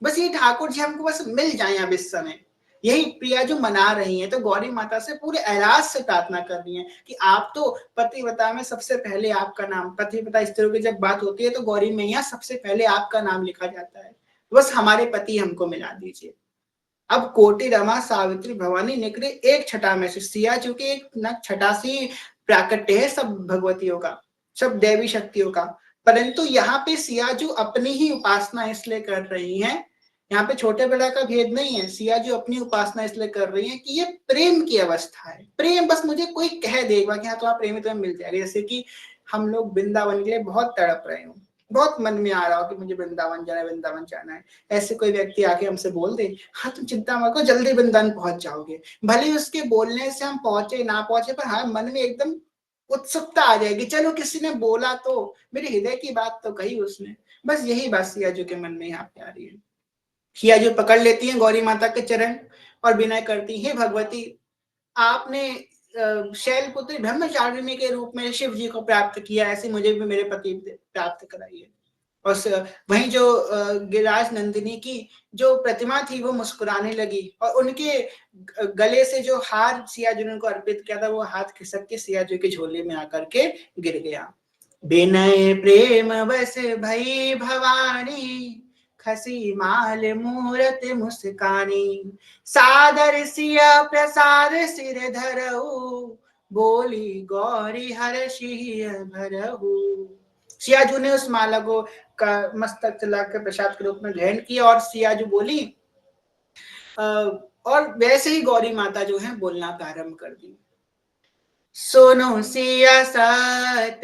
बस ये ठाकुर जी हमको बस मिल जाए अब इस समय, यही प्रिया जो मना रही हैं। तो गौरी माता से पूरे एहसास से प्रार्थना कर रही हैं कि आप तो पतिव्रता में सबसे पहले आपका नाम, पतिव्रता स्त्रियों की जब बात होती है तो गौरी मैया सबसे पहले आपका नाम लिखा जाता है, बस हमारे पति हमको मिला दीजिए। अब कोटि रमा सावित्री भवानी निकले एक छटा में से, सिया चूंकि एक न छटा सी प्राकट्य है सब भगवतियों का, सब देवी शक्तियों का, परंतु यहाँ पे सियाजू अपनी ही उपासना इसलिए कर रही हैं। यहाँ पे छोटे बड़ा का भेद नहीं है, सियाजू अपनी उपासना इसलिए कर रही है कि ये प्रेम की अवस्था है। प्रेम बस मुझे कोई कह देगा कि हाँ तुम्हारा प्रेमी तुम्हें मिल जाएगा, जैसे कि हम लोग वृंदावन के लिए बहुत तड़प रहे हो, बहुत मन में आ रहा हो कि मुझे वृंदावन जाना है, वृंदावन जाना है। ऐसे कोई व्यक्ति आके हमसे बोल दे, हाँ तुम चिंता मत करो जल्दी वृंदावन पहुंच जाओगे, भले उसके बोलने से हम पहुंचे ना पहुंचे, पर हाँ मन में एकदम उत्सुकता आ जाएगी, चलो किसी ने बोला तो, मेरे हृदय की बात तो कही उसने। बस यही बात सियाजू के मन में यहाँ पे आ रही है। सियाजू पकड़ लेती है गौरी माता के चरण और विनय करती है, भगवती आपने शैलपुत्री ब्रह्मचारिणी के रूप में शिव जी को प्राप्त किया, ऐसे मुझे भी मेरे पति प्राप्त कराइए। और वहीं जो गिरिराज नंदिनी की जो प्रतिमा थी वो मुस्कुराने लगी, और उनके गले से जो हार सियाजू ने उनको अर्पित किया था वो हाथ खिसक के सियाजू के झोले में आकर के गिर गया। विनय प्रेम बस भई भवानी, खसी माल मूरत मुस्कानी, सादर सिया प्रसाद सिर धरऊ, बोली गौरी हर्षि भरहु। सियाजू ने उस माला को का मस्तक चला के प्रसाद के रूप में ग्रहण किया, और सियाजू बोली और वैसे ही गौरी माता जो है बोलना प्रारंभ कर दी। सुनो सिया सत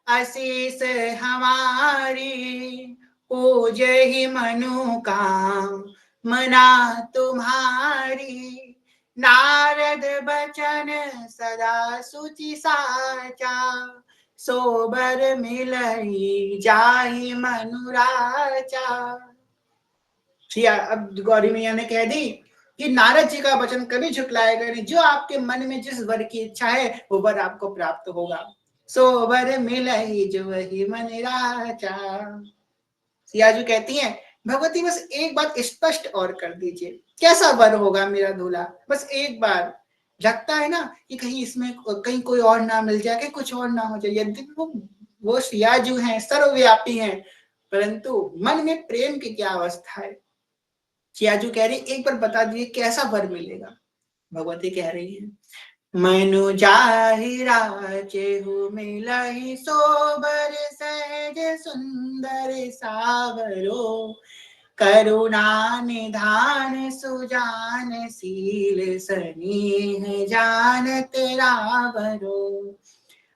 आशीष हमारी, पूज ही मनु काम मना तुम्हारी, नारद बचन सदा सुचि साचा, सोबर मिलई जाहि मनुराजा। अब गौरी मैया ने कह दी कि नारद जी का वचन कभी झुकलाएगा नहीं, जो आपके मन में जिस वर की इच्छा है वो वर आपको प्राप्त होगा। सो वर मिलई जो वही मन राजा। सियाजू कहती हैं भगवती बस एक बात स्पष्ट और कर दीजिए, कैसा वर होगा मेरा दूल्हा, बस एक बार। लगता है ना कि कहीं इसमें कहीं कोई और ना मिल जाए, कहीं कुछ और ना हो जाए। यदि वो सियाजू हैं, सर्वव्यापी हैं, परंतु मन में प्रेम की क्या अवस्था है। सियाजू कह रही एक बार बता दीजिए कैसा वर मिलेगा। भगवती कह रही है मनु जाहिरा चेहु मिलहि, सोबर सहज सुंदर सावरो, करुणा निधान सुजान शील सनीह जानत रावरो,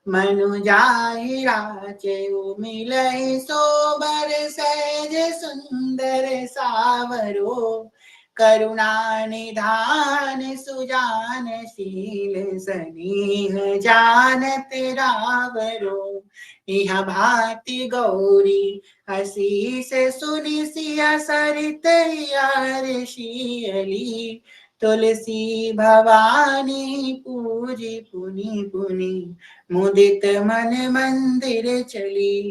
मनु जाहिरा चेहु मिलहि, सोबर सहज सुंदर सावरो, करुणा निधान सुजान शील सनीह जानत रावरो, इह भांति गौरी हसीस सुनि सिया सरित हर्षियली, तुलसी भवानी पूजी पुनि पुनि, मुदित मन मंदिर चली।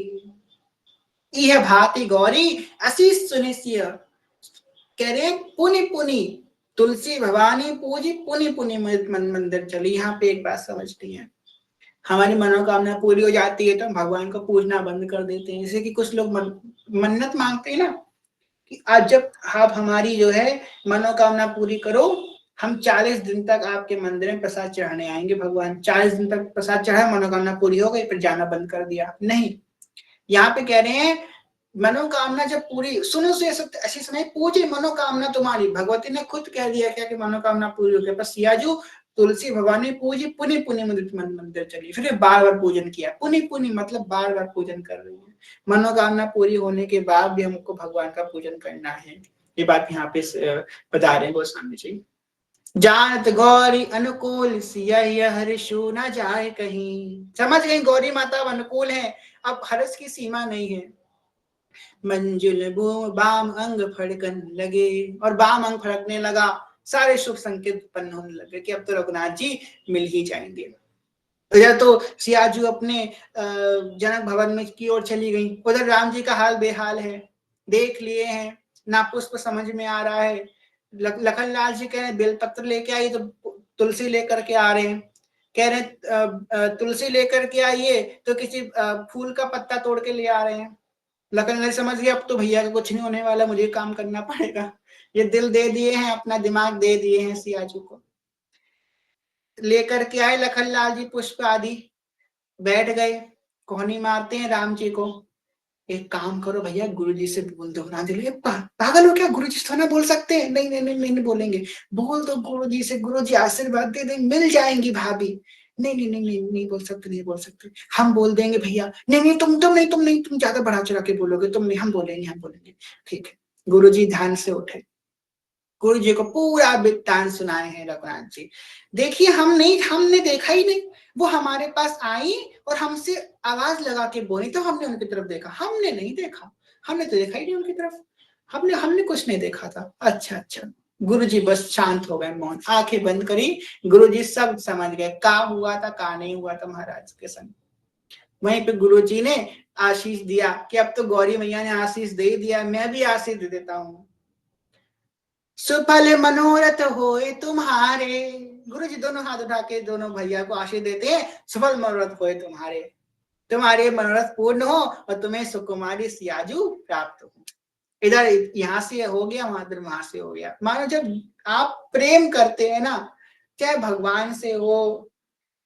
यह भांति गौरी असीस सुनिसिय कह रहे पुनि पुनि, तुलसी भवानी पूजी पुनि पुनि मन मंदिर चली। यहाँ पे एक बात समझती है, हमारी मनोकामना पूरी हो जाती है तो हम भगवान को पूजना बंद कर देते हैं। जैसे कि कुछ लोग मन्नत मांगते हैं ना कि आज जब आप हमारी जो है मनोकामना पूरी करो, हम 40 दिन तक आपके मंदिर में प्रसाद चढ़ाने आएंगे। भगवान 40 दिन तक प्रसाद चढ़ा, मनोकामना पूरी हो गई, फिर जाना बंद कर दिया। नहीं, यहाँ पे कह रहे हैं मनोकामना जब पूरी, सुनो से ऐसी समय पूजी मनोकामना तुम्हारी, भगवती ने खुद कह दिया क्या कि मनोकामना पूरी हो गई, पर सियाजू तुलसी भगवान ने पूजी, पुनि पुनि मंदिर चली, फिर बार बार पूजन किया, पुनि पुनि मतलब बार बार पूजन कर रही है। मनोकामना पूरी होने के बाद भी हमको भगवान का पूजन करना है, ये बात यहाँ पे बता रहे हैं गोस्वामी जी। जानत गौरी अनुकूल सिया हर्षु न जाए कहीं, समझ गई गौरी माता अनुकूल है, अब हर्ष की सीमा नहीं है। मंजुल बाम अंग फड़कन लगे, और बाम अंग फड़कने लगा, सारे शुभ संकेत उत्पन्न होने लगे कि अब तो रघुनाथ जी मिल ही जाएंगे। इधर तो सियाजू अपने जनक भवन में की ओर चली गई, उधर राम जी का हाल बेहाल है, देख लिए हैं, ना पुष्प समझ में आ रहा है। लखन लाल जी कह रहे बेलपत्र लेके आई, तो तुलसी लेकर के आ रहे हैं, कह रहे तुलसी लेकर के आइए, तो किसी फूल का पत्ता तोड़ के ले आ रहे हैं। लखन लाल समझ गया अब तो भैया का कुछ नहीं होने वाला, मुझे काम करना पड़ेगा, ये दिल दे दिए हैं, अपना दिमाग दे दिए हैं सियाजू को। लेकर के आए लखन लाल जी पुष्प आदि, बैठ गए, कोहनी मारते हैं राम जी को, एक काम करो भैया गुरुजी से बोल दो ना, दिले पागल हो क्या, गुरुजी से ना बोल सकते हैं, नहीं नहीं नहीं नहीं बोलेंगे, बोल दो गुरुजी से, गुरुजी आशीर्वाद दे दें, मिल जाएंगी भाभी, नहीं नहीं नहीं नहीं नहीं बोल सकते, नहीं बोल सकते, हम बोल देंगे भैया, नहीं नहीं तुम ज्यादा बढ़ा चढ़ा के बोलोगे, तुम नहीं, हम बोलेंगे, ठीक है। गुरुजी ध्यान से उठे, गुरु जी को पूरा वृत्तांत सुनाए हैं रघुनाथ जी। देखिए हमने देखा ही नहीं, वो हमारे पास आई और हमसे आवाज लगा के बोली, तो हमने उनकी तरफ देखा, हमने नहीं देखा, हमने तो देखा ही नहीं उनकी तरफ, हमने कुछ नहीं देखा था। अच्छा अच्छा, गुरु जी बस शांत हो गए, मौन, आंखें बंद करी, गुरु जी सब समझ गए, का हुआ था का नहीं हुआ था महाराज के संग। वहीं पे गुरु जी ने आशीष दिया कि अब तो गौरी मैया ने आशीष दे दिया, मैं भी आशीष दे देता हूँ। सुफल मनोरथ होए तुम्हारे, गुरु जी दोनों हाथ उठा के दोनों भैया को आशीष देते हैं, सफल मनोरथ होए तुम्हारे, तुम्हारे मनोरथ पूर्ण हो और तुम्हें सुकुमारी सियाजू प्राप्त हो। इधर यहाँ से हो गया, वहां से हो गया। मानो जब आप प्रेम करते हैं ना, चाहे भगवान से हो,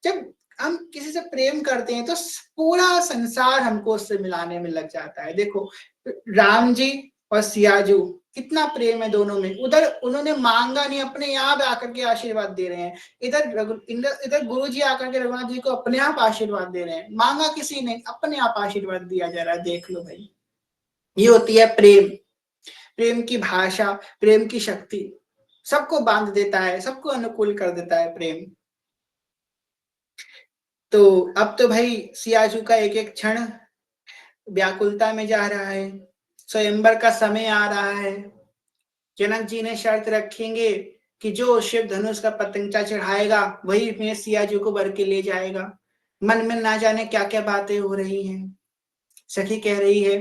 जब हम किसी से प्रेम करते हैं तो पूरा संसार हमको उससे मिलाने में लग जाता है। देखो राम जी और सियाजू, कितना प्रेम है दोनों में, उधर उन्होंने मांगा नहीं, अपने आप आकर के आशीर्वाद दे रहे हैं, इधर गुरु जी आकर के रघुनाथ जी को अपने आप आशीर्वाद दे रहे हैं, मांगा किसी ने, अपने आप आशीर्वाद दिया जा रहा है। देख लो भाई, ये होती है प्रेम, प्रेम की भाषा, प्रेम की शक्ति, सबको बांध देता है, सबको अनुकूल कर देता है प्रेम। तो अब तो भाई सियाजू का एक एक क्षण व्याकुलता में जा रहा है, स्वयंवर का समय आ रहा है। जनक जी ने शर्त रखेंगे कि जो शिव धनुष का पतंगचा चढ़ाएगा वही में सियाजू को बर के ले जाएगा। मन में ना जाने क्या क्या बातें हो रही हैं। सखी कह रही है,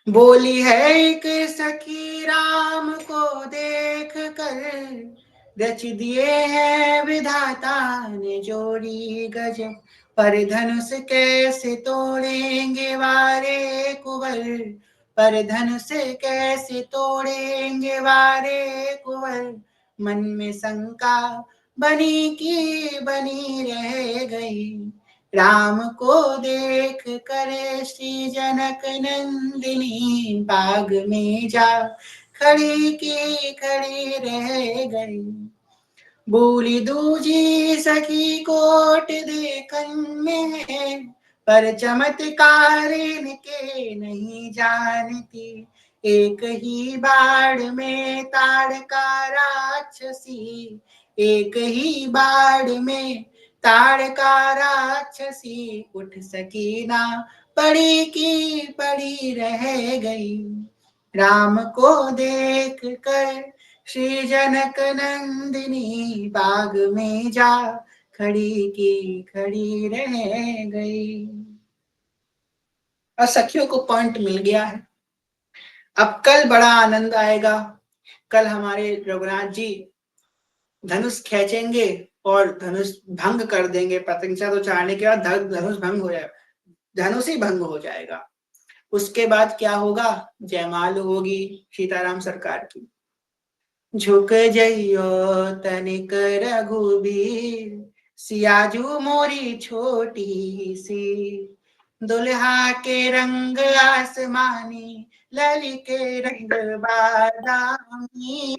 बोली है एक सखी राम को देख कर, रच दिए हैं विधाता ने जोड़ी गज, पर धनुष कैसे तोड़ेंगे वारे कुंवर, पर धनुष कैसे तोड़ेंगे वारे कुंवर, मन में शंका बनी की बनी रह गई, राम को देख करे श्री जनक नंदिनी, बाग में जा खड़ी की खड़ी रह गई, बोली दूजी सखी कोट देखन में, पर चमत्कार इनके नहीं जानती, एक ही बाढ़ में ताड़का राक्षसी, एक ही बाढ़ में ताड़का राक्षसी, उठ सकी ना पड़ी की पड़ी रह गई, राम को देख कर श्री जनक नंदिनी, बाग में जा खड़ी की खड़ी रह गई। और सखियों को पॉइंट मिल गया है, अब कल बड़ा आनंद आएगा। कल हमारे रघुनाथ जी धनुष खींचेंगे और धनुष भंग कर देंगे, पतंगचा तो चढ़ाने के बाद धनुष भंग हो जाएगा, धनुष ही भंग हो जाएगा। उसके बाद क्या होगा, जयमाल होगी सीताराम सरकार की। झुक जइयो तनिक रघुबीर, सियाजू मोरी छोटी सी, दुल्हा के रंग आसमानी, लली के रंग बादामी,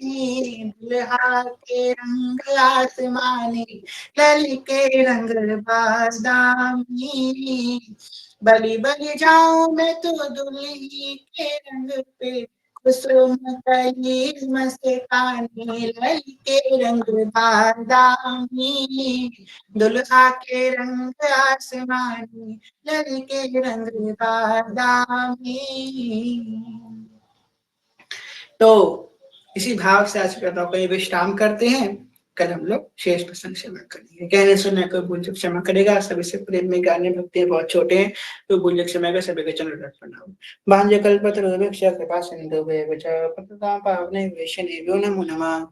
दुल्हा के रंग आसमानी, लली के रंग बादामी, बलि बलि जाऊं मैं तो दुल्ही के रंग पे, कुसुम कली मस्तानी, लली के रंग बादामी, दुल्हा के रंग आसमानी, लली के रंग बादामी। तो इसी भाव से आज कथा को विश्राम करते हैं। कल हम लोग शेष प्रसंग क्षमा करेंगे। कहने सुनने को भूल चूक क्षमा करेगा। सभी से प्रेम में गाने भक्ति बहुत छोटे हैं, तो भूल चूक क्षमा का सभी के चरण प्रणाम। भांजे कल्पतरुभ्यश्च कृपा सिन्धुभ्यश्च पतितानां पावनेभ्यो नमो नमः।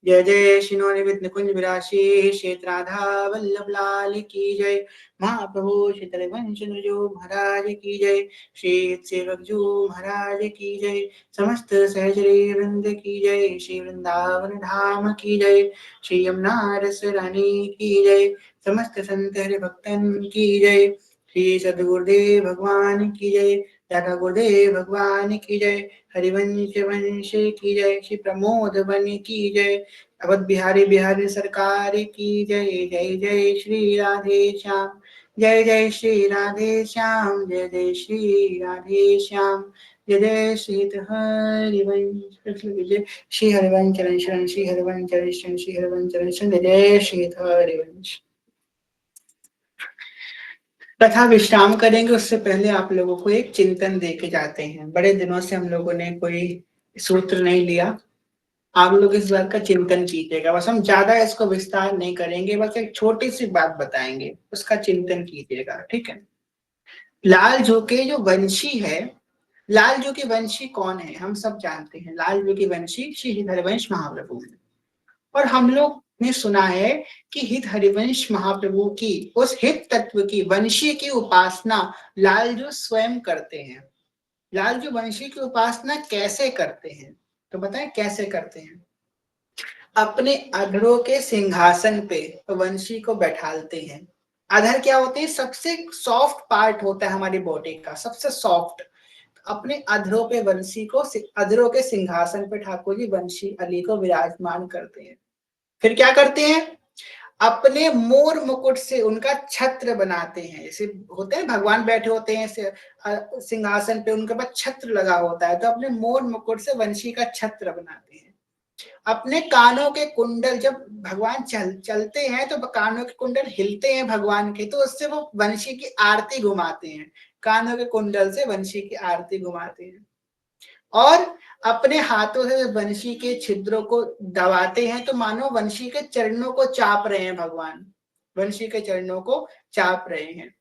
जय जय श्री निमित्त निकुंज विराशी श्वेत राधा वल्लभ लाल की जय। महाप्रभु श्री वंश जो महाराज की जय। श्री सेवक जो महाराज की जय। समस्त सहचरी वृंद की जय। श्री वृंदावन धाम की जय। श्री यमुना रस रानी की जय। समस्त संत हरि भक्तन की जय। श्री सद्गुरुदेव भगवान की जय। दादा गुरुदेव भगवान की जय। हरिवंश वंश की जय। श्री प्रमोद बन की जय। अवध बिहारी बिहारी सरकार की जय। जय जय श्री राधे श्याम। जय जय श्री राधे श्याम। जय जय श्री राधे श्याम। जय जय श्री हरिवंश जय श्री हरिवंश चरण शरण श्री हरिवंश चरण शरण श्री हरिवंश चरण शरण जय जय श्री हरिवंश। कथा विश्राम करेंगे उससे पहले आप लोगों को एक चिंतन दे के जाते हैं। बड़े दिनों से हम लोगों ने कोई सूत्र नहीं लिया, आप लोग इस बात का चिंतन कीजिएगा। बस हम ज्यादा इसको विस्तार नहीं करेंगे, बस एक छोटी सी बात बताएंगे, उसका चिंतन कीजिएगा, ठीक है। लाल जो के जो वंशी है, लाल जो के वंशी कौन है हम सब जानते हैं। लाल जो के वंशी श्री हरिवंश महाप्रभु है। और हम लोग ने सुना है कि हित हरिवंश महाप्रभु की उस हित तत्व की वंशी की उपासना लालजू स्वयं करते हैं। लालजू वंशी की उपासना कैसे करते हैं, तो बताएं कैसे करते हैं। अपने अधरों के सिंहासन पे वंशी को बैठालते हैं। अधर क्या होते हैं, सबसे सॉफ्ट पार्ट होता है हमारी बॉडी का, सबसे सॉफ्ट। अपने अधरों पे वंशी को, अधरों के सिंहासन पे ठाकुर जी वंशी अली को विराजमान करते हैं। फिर क्या करते हैं, अपने मोर मुकुट से उनका छत्र बनाते हैं। जैसे होते हैं भगवान बैठे होते हैं सिंहासन पे, उनके पास छत्र लगा होता है, तो अपने मोर मुकुट से वंशी का छत्र बनाते हैं। अपने कानों के कुंडल, जब भगवान चलते हैं तो कानों के कुंडल हिलते हैं भगवान के, तो उससे वो वंशी की आरती घुमाते हैं। कानों के कुंडल से वंशी की आरती घुमाते हैं। और अपने हाथों से वंशी के छिद्रों को दबाते हैं, तो मानो वंशी के चरणों को चाप रहे हैं भगवान, वंशी के चरणों को चाप रहे हैं।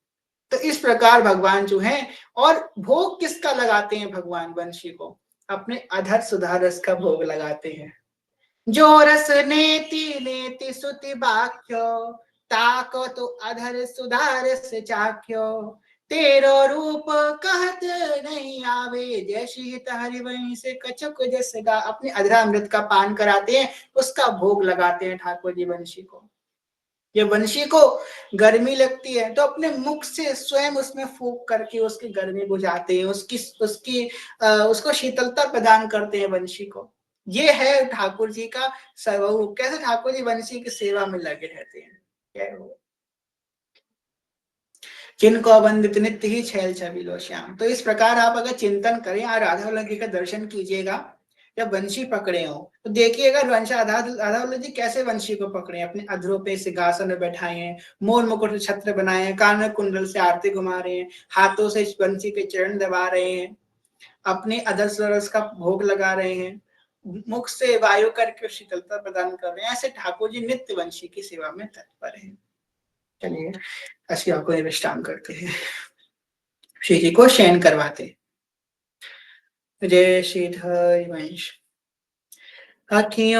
तो इस प्रकार भगवान जो है, और भोग किसका लगाते हैं भगवान वंशी को, अपने अधर सुधार रस का भोग लगाते हैं। जो रस नेति नेति सुति बाख्यो, ताको तो अधर सुधार से चाख्यो, तेरो रूप कहत नहीं आवे, जैसी हित हरिवंश कछुक जस गा। अपने अधरामृत का पान कराते हैं, उसका भोग लगाते हैं ठाकुर जी वंशी को। ये वंशी को गर्मी लगती है तो अपने मुख से स्वयं उसमें फूंक करके उसकी गर्मी बुझाते हैं, उसको शीतलता प्रदान करते हैं वंशी को। ये है ठाकुर जी का स्वरूप। कैसे ठाकुर जी वंशी की सेवा में लगे रहते हैं। क्या वो जिनको वंदित नित्य ही छैल छबिलो श्याम। तो इस प्रकार आप अगर चिंतन करें और राधा वल्लभ जी का दर्शन कीजिएगा, जब वंशी पकड़े हो तो देखिएगा राधा वल्लभ जी कैसे वंशी को पकड़े, अपने अधरों पे सिंहासन में बैठाए हैं, मोर मुकुट छत्र बनाए हैं, कान कुंडल से आरती घुमा रहे हैं, हाथों से वंशी के चरण दबा रहे हैं, अपने अधर सरस का भोग लगा रहे हैं, मुख से वायु करके शीतलता प्रदान कर रहे हैं। ऐसे ठाकुर जी नित्य वंशी की सेवा में तत्पर है। चलिए असी आपको विश्राम करते हैं, श्री जी को शयन करवाते। जय श्री हरिवंश। अखियों